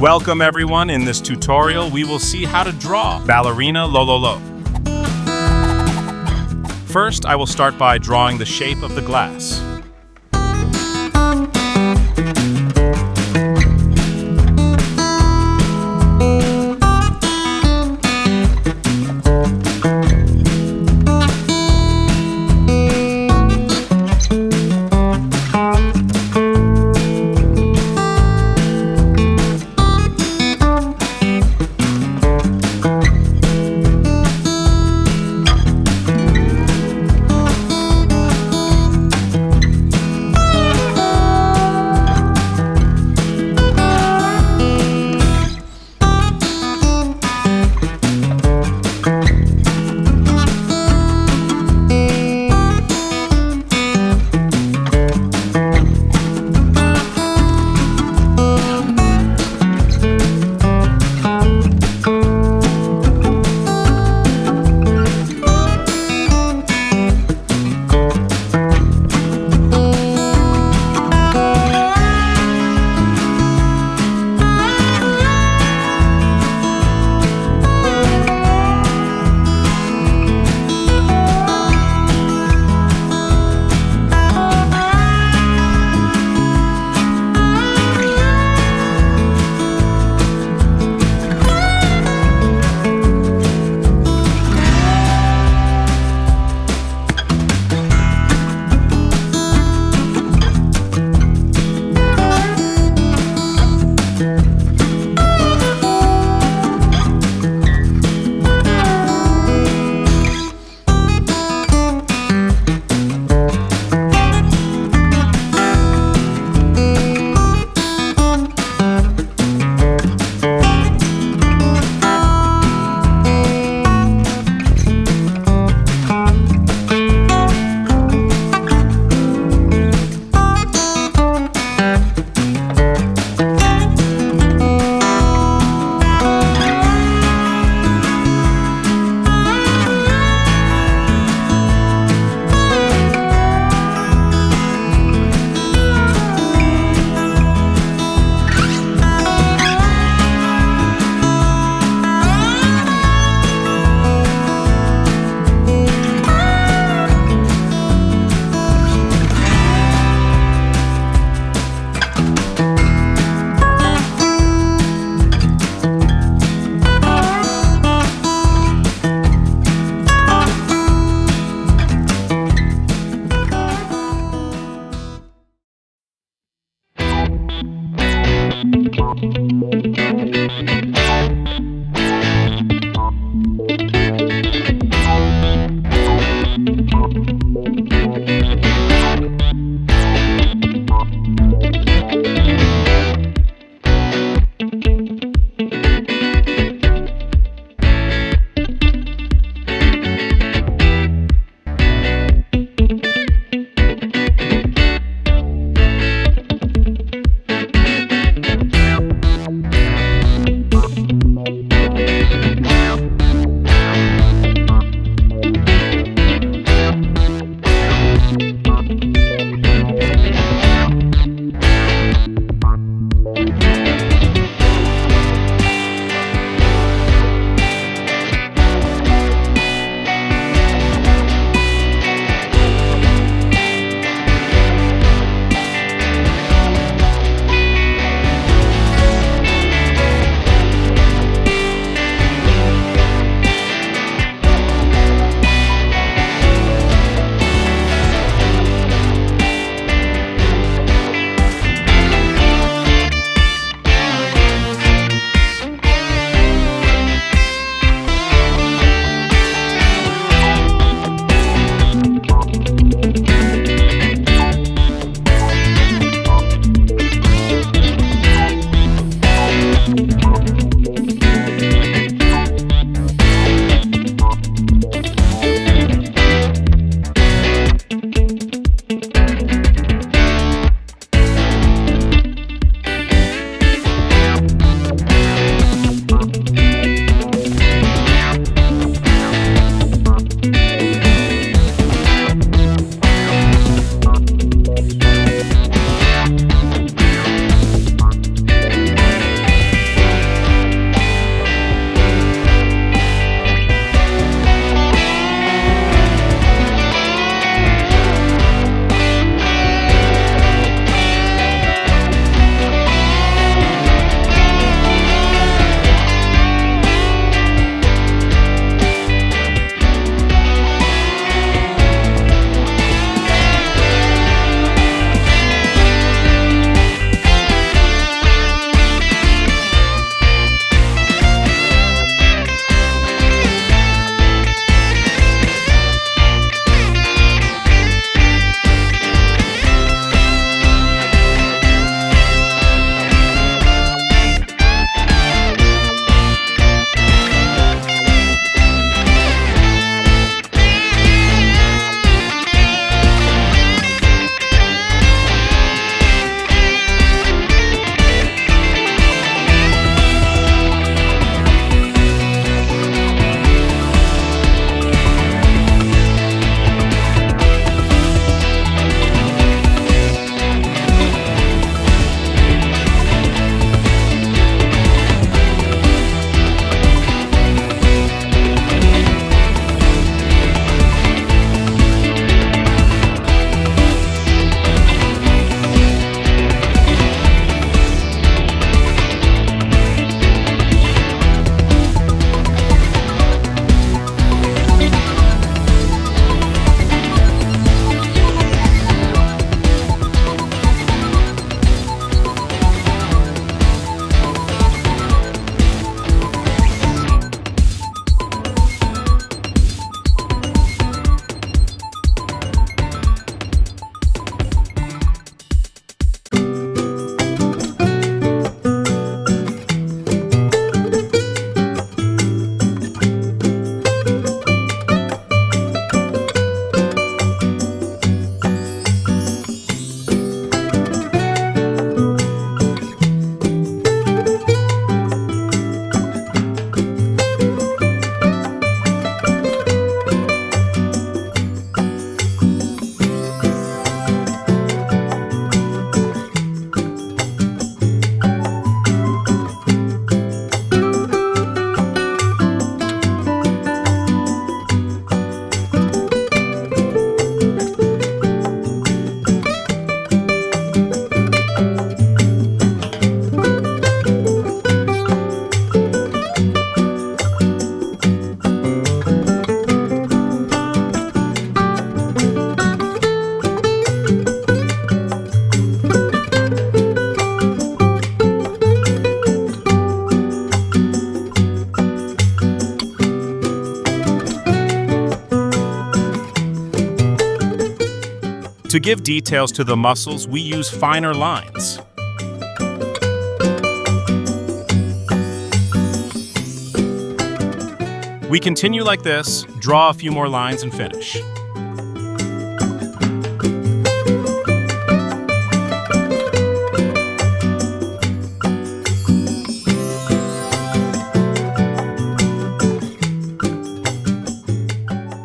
Welcome everyone. In this tutorial, we will see how to draw Ballerina Lololo. First, I will start by drawing the shape of the glass. To give details to the muscles, we use finer lines. We continue like this, draw a few more lines and finish.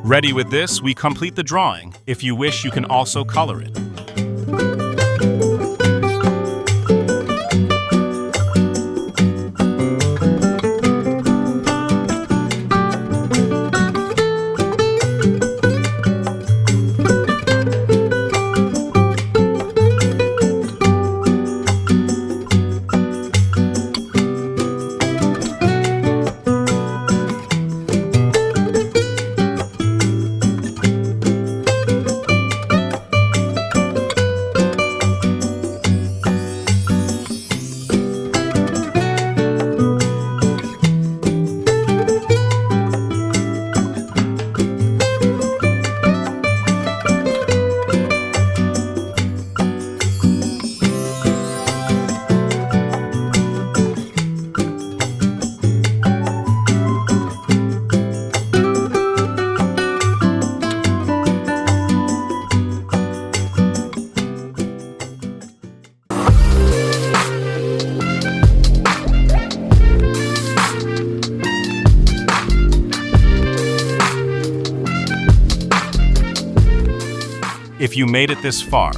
Ready with this, we complete the drawing. If you wish, you can also color it. If you made it this far,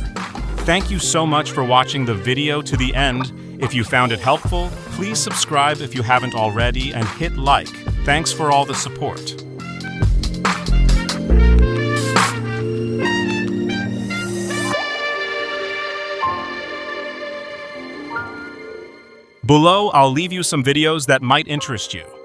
thank you so much for watching the video to the end. If you found it helpful, please subscribe if you haven't already and hit like. Thanks for all the support. Below, I'll leave you some videos that might interest you.